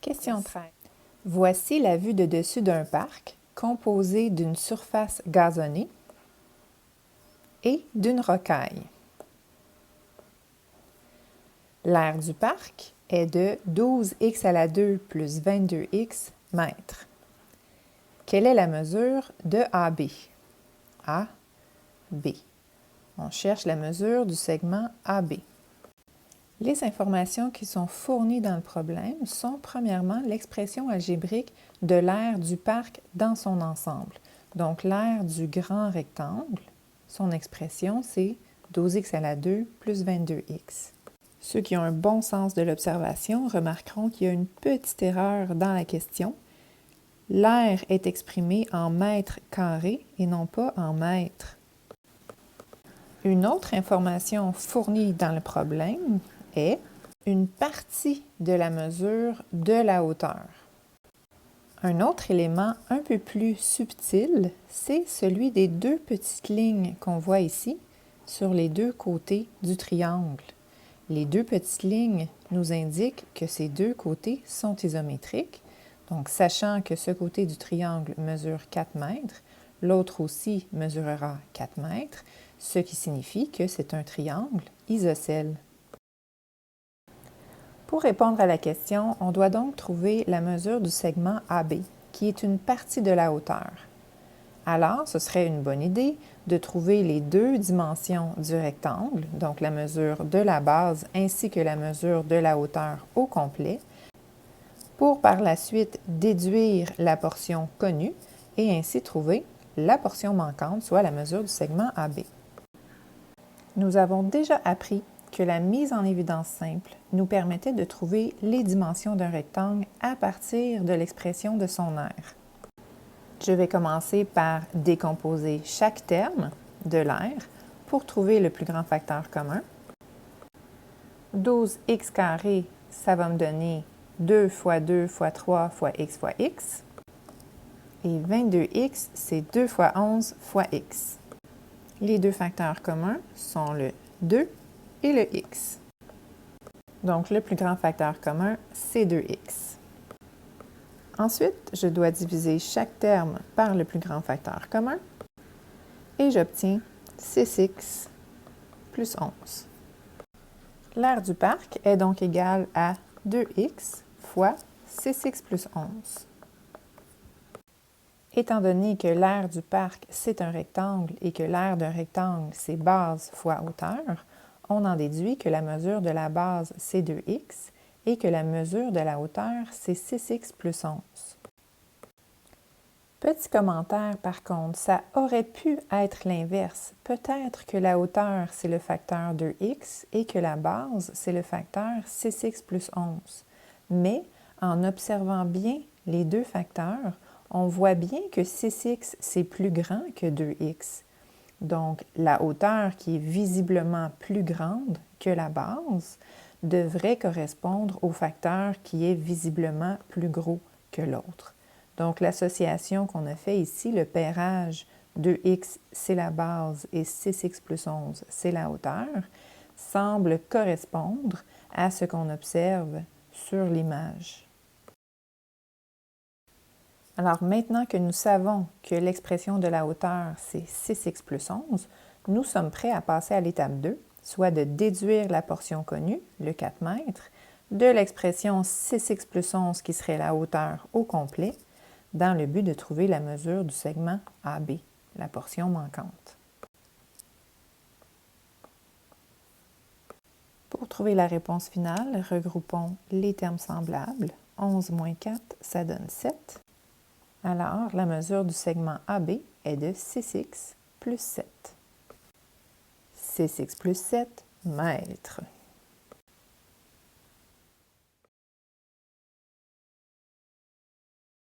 Question 13. Voici la vue de dessus d'un parc composé d'une surface gazonnée et d'une rocaille. L'aire du parc est de 12x à la 2 plus 22x mètres. Quelle est la mesure de AB? AB. On cherche la mesure du segment AB. Les informations qui sont fournies dans le problème sont premièrement l'expression algébrique de l'aire du parc dans son ensemble. Donc l'aire du grand rectangle, son expression c'est 12x à la 2 plus 22x. Ceux qui ont un bon sens de l'observation remarqueront qu'il y a une petite erreur dans la question. L'aire est exprimée en mètres carrés et non pas en mètres. Une autre information fournie dans le problème est une partie de la mesure de la hauteur. Un autre élément un peu plus subtil, c'est celui des deux petites lignes qu'on voit ici sur les deux côtés du triangle. Les deux petites lignes nous indiquent que ces deux côtés sont isométriques. Donc, sachant que ce côté du triangle mesure 4 mètres, l'autre aussi mesurera 4 mètres, ce qui signifie que c'est un triangle isocèle. Pour répondre à la question, on doit donc trouver la mesure du segment AB, qui est une partie de la hauteur. Alors, ce serait une bonne idée de trouver les deux dimensions du rectangle, donc la mesure de la base ainsi que la mesure de la hauteur au complet, pour par la suite déduire la portion connue et ainsi trouver la portion manquante, soit la mesure du segment AB. Nous avons déjà appris que la mise en évidence simple nous permettait de trouver les dimensions d'un rectangle à partir de l'expression de son aire. Je vais commencer par décomposer chaque terme de l'aire pour trouver le plus grand facteur commun. 12x carré, ça va me donner 2 fois 2 fois 3 fois x. Et 22x, c'est 2 fois 11 fois x. Les deux facteurs communs sont le 2 et le x. Donc, le plus grand facteur commun, c'est 2x. Ensuite, je dois diviser chaque terme par le plus grand facteur commun et j'obtiens 6x plus 11. L'aire du parc est donc égale à 2x fois 6x plus 11. Étant donné que l'aire du parc, c'est un rectangle et que l'aire d'un rectangle, c'est base fois hauteur, on en déduit que la mesure de la base, c'est 2x et que la mesure de la hauteur, c'est 6x plus 11. Petit commentaire par contre, ça aurait pu être l'inverse. Peut-être que la hauteur, c'est le facteur 2x et que la base, c'est le facteur 6x plus 11. Mais en observant bien les deux facteurs, on voit bien que 6x, c'est plus grand que 2x. Donc, la hauteur qui est visiblement plus grande que la base devrait correspondre au facteur qui est visiblement plus gros que l'autre. Donc, l'association qu'on a fait ici, le pairage 2x, c'est la base et 6x plus 11, c'est la hauteur, semble correspondre à ce qu'on observe sur l'image. Alors, maintenant que nous savons que l'expression de la hauteur, c'est 6x plus 11, nous sommes prêts à passer à l'étape 2, soit de déduire la portion connue, le 4 mètres, de l'expression 6x plus 11 qui serait la hauteur au complet, dans le but de trouver la mesure du segment AB, la portion manquante. Pour trouver la réponse finale, regroupons les termes semblables. 11 moins 4, ça donne 7. Alors, la mesure du segment AB est de 6x plus 7. 6x plus 7 mètres.